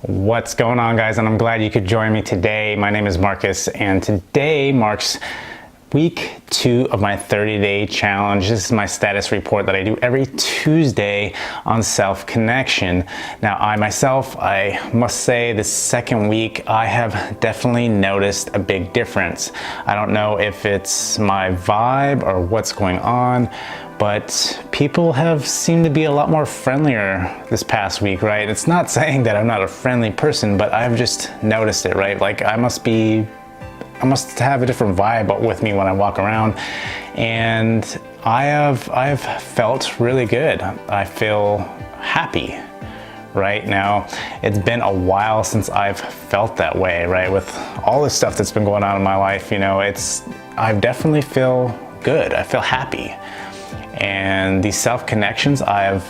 What's going on, guys? And I'm glad you could join me today. My name is Marcus, and today marks week 2 of my 30-day challenge. This is my status report that I do every Tuesday on self-connection. Now, I must say this second week, I have definitely noticed a big difference. I don't know if it's my vibe or what's going on, but people have seemed to be a lot more friendlier this past week, right? It's not saying that I'm not a friendly person, but I've just noticed it, right? Like I must have a different vibe with me when I walk around, and I've felt really good. I feel happy. Right now, it's been a while since I've felt that way, right? With all the stuff that's been going on in my life, I definitely feel good. I feel happy. And these self-connections I've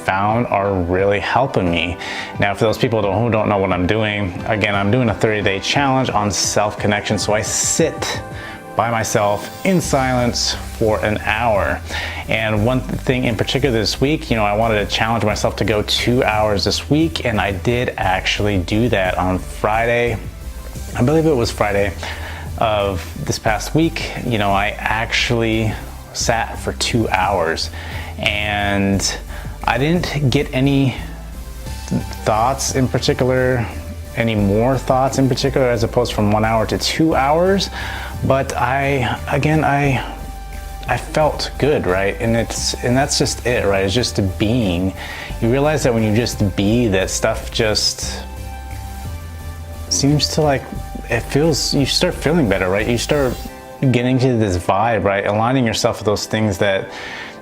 found are really helping me. Now, for those people who don't know what I'm doing, again, I'm doing a 30-day challenge on self-connection. So I sit by myself in silence for an hour. And one thing in particular this week, I wanted to challenge myself to go 2 hours this week, and I did actually do that on Friday. I believe it was Friday of this past week. I actually sat for 2 hours, and I didn't get any thoughts in particular, any more thoughts in particular, as opposed from 1 hour to 2 hours. But I felt good, right? And that's just it, right? It's just being. You realize that when you just be, that stuff just seems to you start feeling better, right? You start getting to this vibe, right? Aligning yourself with those things that,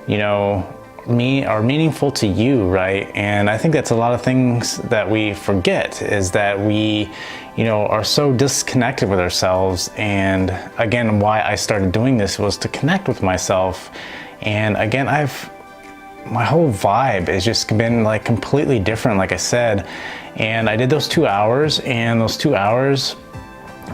are meaningful to you, right? And I think that's a lot of things that we forget, is that we, are so disconnected with ourselves. And again, why I started doing this was to connect with myself. And again, my whole vibe has just been completely different, like I said. And I did those 2 hours, and those 2 hours,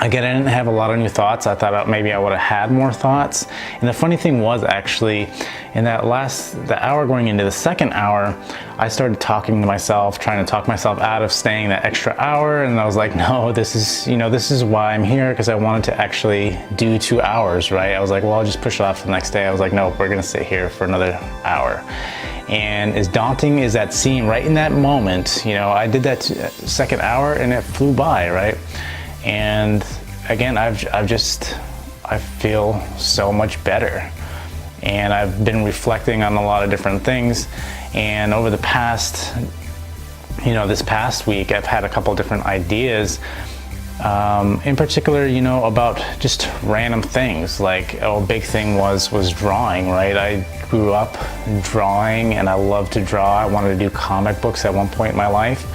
again, I didn't have a lot of new thoughts. I thought maybe I would have had more thoughts. And the funny thing was, actually, in the hour going into the second hour, I started talking to myself, trying to talk myself out of staying that extra hour. And I was like, no, this is why I'm here, because I wanted to actually do 2 hours, right? I was like, well, I'll just push it off to the next day. I was like, no, we're gonna sit here for another hour. And as daunting as that seemed right in that moment, I did that second hour and it flew by, right? And again, I feel so much better. And I've been reflecting on a lot of different things. And over the past, this past week, I've had a couple different ideas, in particular, about just random things. A big thing was drawing, right? I grew up drawing, and I love to draw. I wanted to do comic books at one point in my life.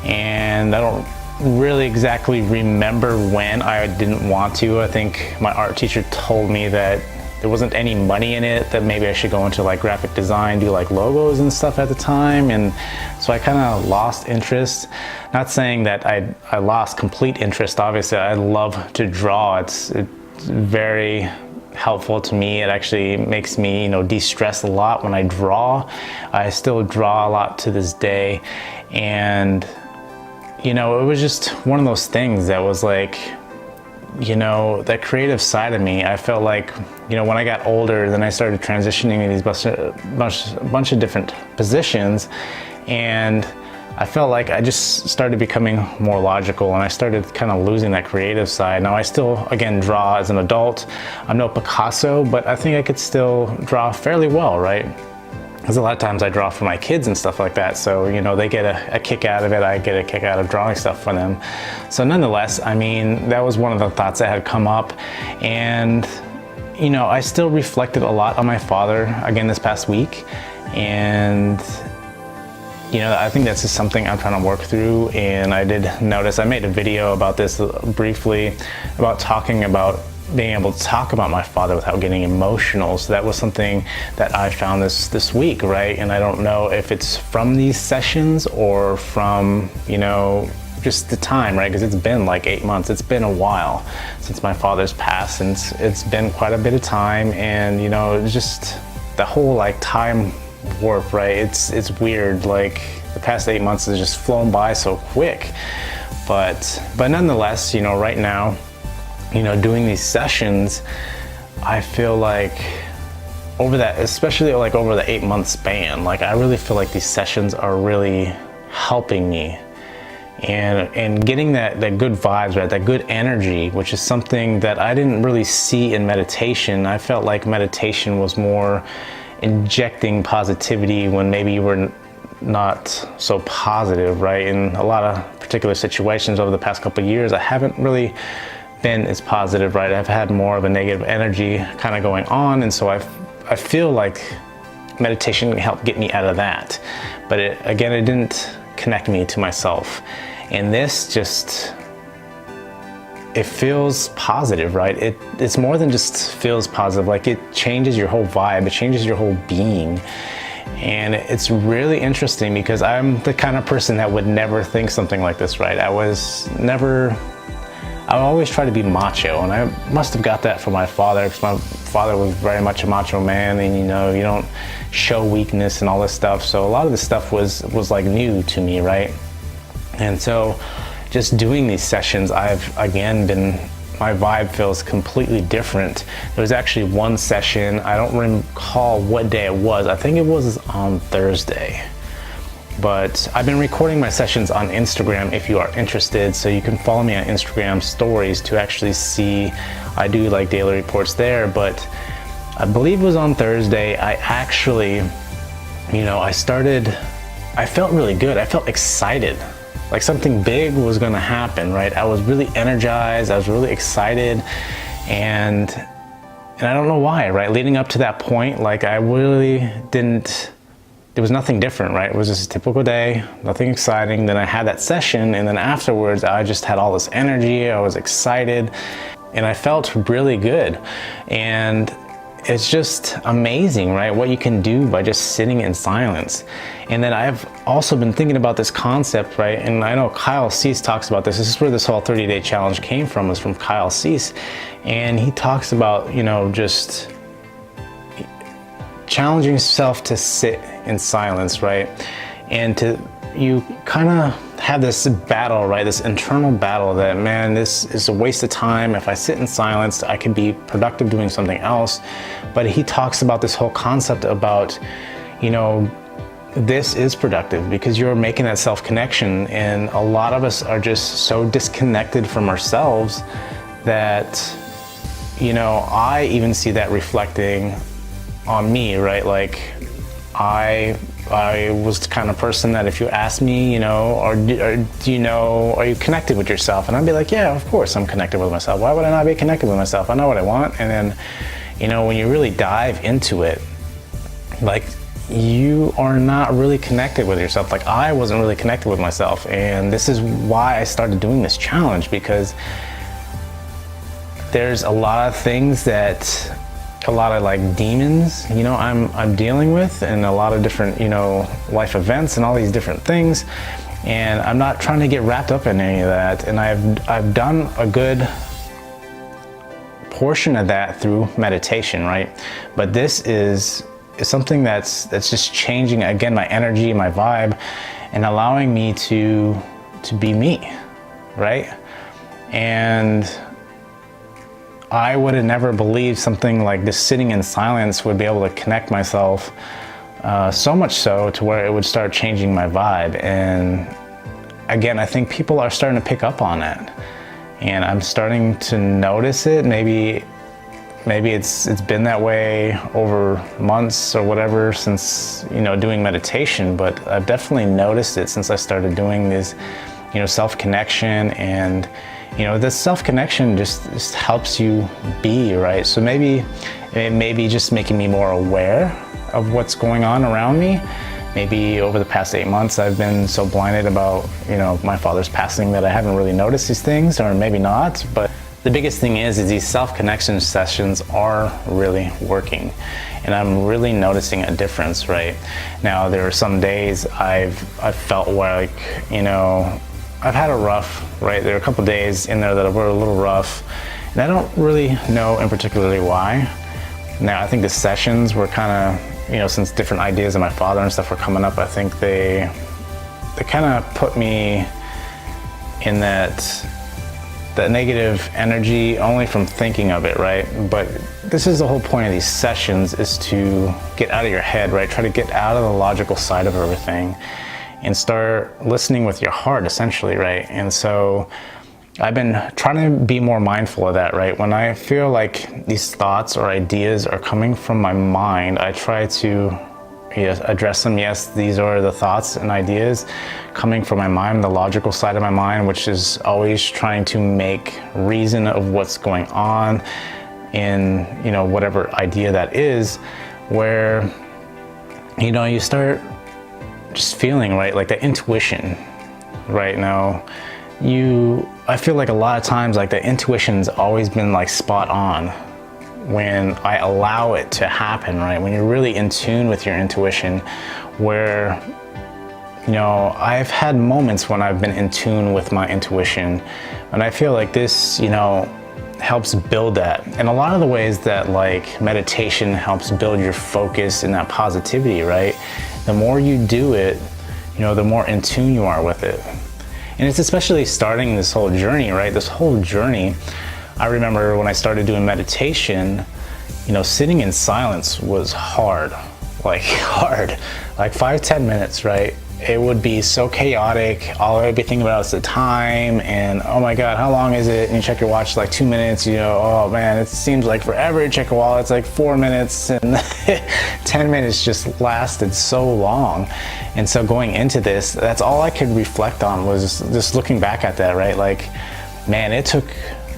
And I don't really exactly remember when I didn't want to. I think my art teacher told me that there wasn't any money in it, that maybe I should go into graphic design, do logos and stuff at the time. And so I kind of lost interest. Not saying that I lost complete interest. Obviously, I love to draw. It's very helpful to me. It actually makes me, de-stress a lot when I draw. I still draw a lot to this day. And it was just one of those things that was that creative side of me. I felt like, when I got older, then I started transitioning in these bunch of different positions, and I felt like I just started becoming more logical, and I started kind of losing that creative side. Now I still, again, draw as an adult. I'm no Picasso, but I think I could still draw fairly well, right? Because a lot of times I draw for my kids and stuff like that. So, they get a kick out of it. I get a kick out of drawing stuff for them. So nonetheless, that was one of the thoughts that had come up. And, I still reflected a lot on my father, again, this past week. And, I think that's just something I'm trying to work through. And I did notice, I made a video about this briefly, about talking about being able to talk about my father without getting emotional. So that was something that I found this week, right? And I don't know if it's from these sessions or from, just the time, right? Because it's been 8 months. It's been a while since my father's passed, and it's been quite a bit of time. And, just the whole time warp, right? It's weird. the past 8 months has just flown by so quick. But nonetheless, you know, right now, you know, doing these sessions, I feel like over that, especially like over the 8-month span, like I really feel like these sessions are really helping me and getting that good vibes, right? That good energy, which is something that I didn't really see in meditation. I felt like meditation was more injecting positivity when maybe you were not so positive, right? In a lot of particular situations over the past couple of years, I haven't really been as positive, right? I've had more of a negative energy kind of going on, and so I feel like meditation helped get me out of that. But it didn't connect me to myself. And this just, it feels positive, right? It's more than just feels positive. Like it changes your whole vibe, it changes your whole being. And it's really interesting because I'm the kind of person that would never think something like this, right? I always try to be macho, and I must have got that from my father, because my father was very much a macho man, and you know, you don't show weakness and all this stuff. So a lot of this stuff was like new to me, right? And so just doing these sessions, I've again my vibe feels completely different. There was actually one session, I don't recall what day it was. I think it was on Thursday. But I've been recording my sessions on Instagram if you are interested, so you can follow me on Instagram stories to actually see. I do like daily reports there, but I believe it was on Thursday. I actually, you know, I felt really good. I felt excited, like something big was gonna happen, right? I was really energized, I was really excited, and I don't know why, right? Leading up to that point, like I really didn't, there was nothing different, right? It was just a typical day, nothing exciting. Then I had that session, and then afterwards I just had all this energy, I was excited, and I felt really good. And it's just amazing, right? What you can do by just sitting in silence. And then I've also been thinking about this concept, right? And I know Kyle Cease talks about this. This is where this whole 30-day challenge came from, was from Kyle Cease. And he talks about, you know, just challenging yourself to sit in silence, right? And you kind of have this battle, right? This internal battle that, man, this is a waste of time. If I sit in silence, I can be productive doing something else. But he talks about this whole concept about, you know, this is productive because you're making that self-connection. And a lot of us are just so disconnected from ourselves that, you know, I even see that reflecting on me, right? Like I was the kind of person that if you ask me, you know, or do you know, are you connected with yourself? And I'd be like, yeah, of course I'm connected with myself. Why would I not be connected with myself? I know what I want. And then, you know, when you really dive into it, like you are not really connected with yourself. Like I wasn't really connected with myself. And this is why I started doing this challenge, because there's a lot of things that, a lot of like demons, you know, I'm dealing with, and a lot of different, you know, life events and all these different things. And I'm not trying to get wrapped up in any of that. And I've done a good portion of that through meditation, right? But this is something that's just changing, again, my energy, my vibe, and allowing me to be me, right? And I would have never believed something like this, sitting in silence, would be able to connect myself so much so to where it would start changing my vibe. And again, I think people are starting to pick up on it, and I'm starting to notice it. Maybe it's been that way over months or whatever since, you know, doing meditation, but I've definitely noticed it since I started doing this, you know, self-connection. And you know, this self-connection just helps you be, right? So maybe it may be just making me more aware of what's going on around me. Maybe over the past 8 months, I've been so blinded about, you know, my father's passing that I haven't really noticed these things, or maybe not. But the biggest thing is these self-connection sessions are really working. And I'm really noticing a difference, right? Now, there are some days I've felt like, you know, I've had a rough, right? There are a couple days in there that were a little rough, and I don't really know in particularly why. Now, I think the sessions were kind of, you know, since different ideas of my father and stuff were coming up, I think they it kind of put me in that negative energy only from thinking of it, right? But this is the whole point of these sessions, is to get out of your head, right? Try to get out of the logical side of everything and start listening with your heart, essentially, right? And so I've been trying to be more mindful of that, right? When I feel like these thoughts or ideas are coming from my mind, I try to address them. Yes, these are the thoughts and ideas coming from my mind, the logical side of my mind, which is always trying to make reason of what's going on in, whatever idea that is, where, you start just feeling, right? Like the intuition right now. I feel like a lot of times, like the intuition's always been like spot on when I allow it to happen, right? When you're really in tune with your intuition, where, I've had moments when I've been in tune with my intuition, and I feel like this, helps build that. And a lot of the ways that like meditation helps build your focus and that positivity, right? The more you do it, the more in tune you are with it. And it's especially starting this whole journey, right? This whole journey, I remember when I started doing meditation, sitting in silence was hard, like 5-10 minutes, right? It would be so chaotic. All I would be thinking about is the time and, oh my God, how long is it? And you check your watch, like 2 minutes, oh man, it seems like forever. You check your wallet, it's like 4 minutes, and 10 minutes just lasted so long. And so going into this, that's all I could reflect on, was just looking back at that, right? Like, man, it took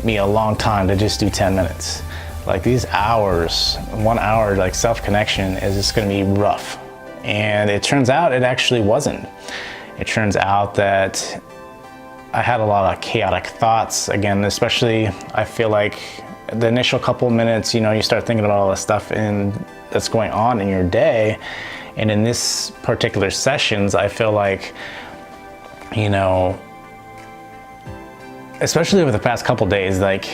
me a long time to just do 10 minutes. Like these hours, 1 hour, like self-connection is just gonna be rough. And it turns out it actually wasn't. It turns out that I had a lot of chaotic thoughts. Again, especially I feel like the initial couple of minutes, you start thinking about all the stuff that's going on in your day. And in this particular sessions, I feel like, especially over the past couple days, like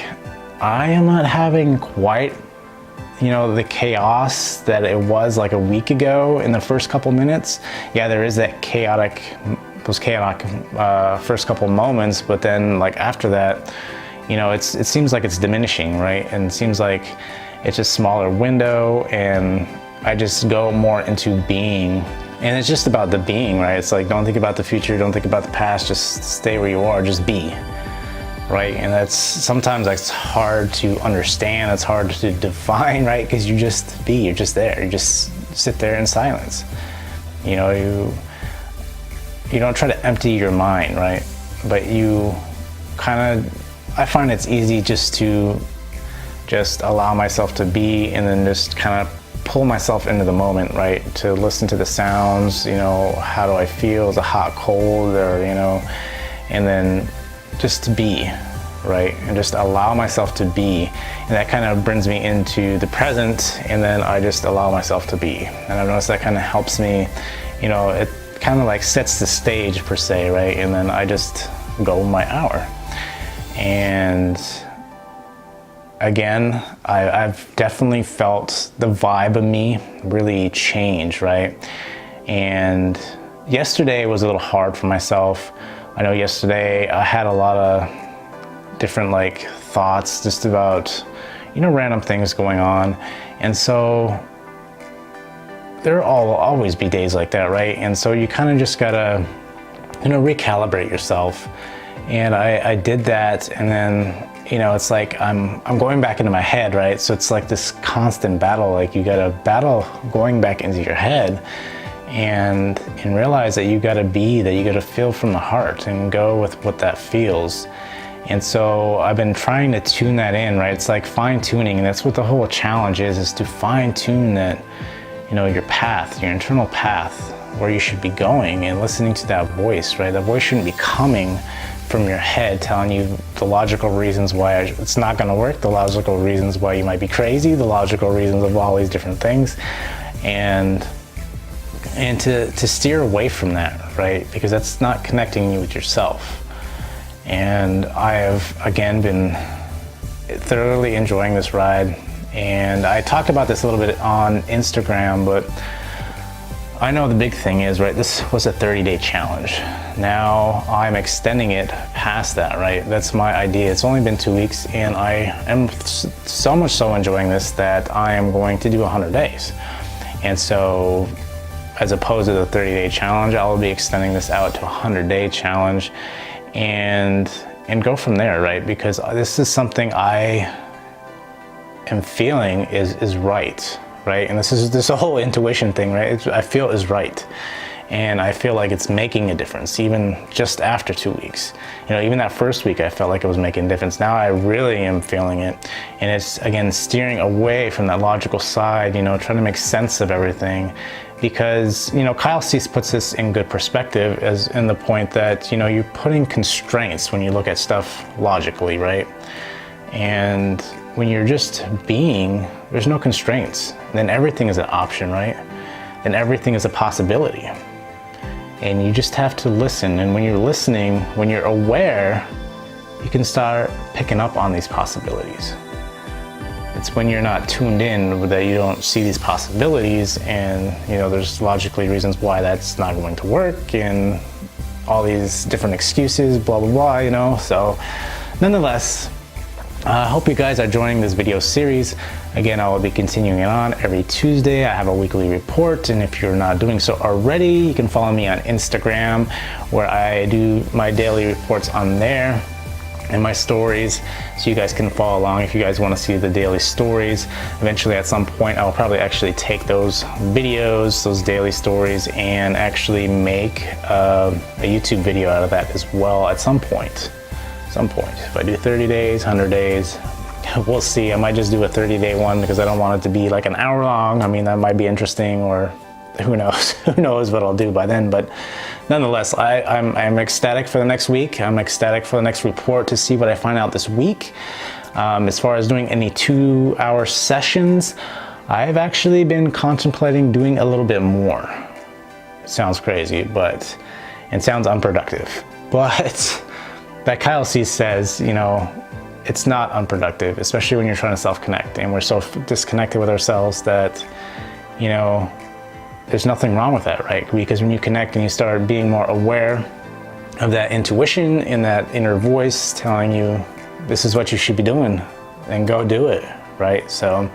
I am not having quite, the chaos that it was like a week ago in the first couple minutes. Yeah, there is that those chaotic first couple moments, but then like after that, it seems like it's diminishing, right? And it seems like it's a smaller window, and I just go more into being. And it's just about the being, right? It's like, don't think about the future, don't think about the past, just stay where you are, just be, right? And sometimes that's hard to understand, it's hard to define, right? Because you're just there, you just sit there in silence. You don't try to empty your mind, right? But I find it's easy just to allow myself to be, and then just kind of pull myself into the moment, right? To listen to the sounds, how do I feel? Is it hot, cold, or, and then just to be, right? And just allow myself to be. And that kind of brings me into the present, and then I just allow myself to be. And I've noticed that kind of helps me, it kind of like sets the stage per se, right? And then I just go my hour. And again, I've definitely felt the vibe of me really change, right? And yesterday was a little hard for myself. I know yesterday I had a lot of different like thoughts just about, random things going on. And so there will always be days like that, right? And so you kind of just gotta, recalibrate yourself. And I did that, and then, it's like I'm going back into my head, right? So it's like this constant battle, like you gotta battle going back into your head and realize that you gotta feel from the heart and go with what that feels. And so I've been trying to tune that in, right? It's like fine tuning, and that's what the whole challenge is to fine tune that, your path, your internal path, where you should be going, and listening to that voice, right? That voice shouldn't be coming from your head telling you the logical reasons why it's not going to work, the logical reasons why you might be crazy, the logical reasons of all these different things, and to steer away from that, right? Because that's not connecting you with yourself. And I have again been thoroughly enjoying this ride, and I talked about this a little bit on Instagram, but I know the big thing is, right, this was a 30-day challenge. Now I'm extending it past that, right? That's my idea. It's only been 2 weeks and I am so much so enjoying this that I am going to do 100 days. And so as opposed to the 30-day challenge, I will be extending this out to a 100-day challenge and go from there, right? Because this is something I am feeling is right. Right? And this whole intuition thing, right? I feel is right. And I feel like it's making a difference, even just after 2 weeks. You know, even that first week, I felt like it was making a difference. Now I really am feeling it. And it's, again, steering away from that logical side, you know, trying to make sense of everything. Because, you know, Kyle Cease puts this in good perspective as in the point that, you know, you're putting constraints when you look at stuff logically, right? And when you're just being, there's no constraints. Then everything is an option, right? Then everything is a possibility. And you just have to listen. And when you're listening, when you're aware, you can start picking up on these possibilities. It's when you're not tuned in that you don't see these possibilities, and you know, there's logically reasons why that's not going to work and all these different excuses, blah, blah, blah, you know? So nonetheless, I hope you guys are enjoying this video series. Again, I will be continuing it on every Tuesday. I have a weekly report, and if you're not doing so already, you can follow me on Instagram, where I do my daily reports on there and my stories, so you guys can follow along if you guys want to see the daily stories. Eventually, at some point, I'll probably actually take those videos, those daily stories, and actually make a YouTube video out of that as well at some point. If I do 30 days, 100 days, we'll see. I might just do a 30-day one because I don't want it to be like an hour long. I mean, that might be interesting, or who knows? Who knows what I'll do by then. But nonetheless, I'm ecstatic for the next week. I'm ecstatic for the next report to see what I find out this week. As far as doing any 2-hour sessions, I've actually been contemplating doing a little bit more. It sounds crazy, but it sounds unproductive. But that Kyle Cease says, you know, it's not unproductive, especially when you're trying to self-connect, and we're so disconnected with ourselves that, you know, there's nothing wrong with that, right? Because when you connect and you start being more aware of that intuition and that inner voice telling you this is what you should be doing, then go do it, right? So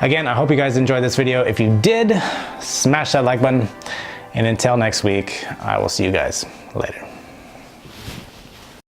again, I hope you guys enjoyed this video. If you did, smash that like button, and until next week, I will see you guys later.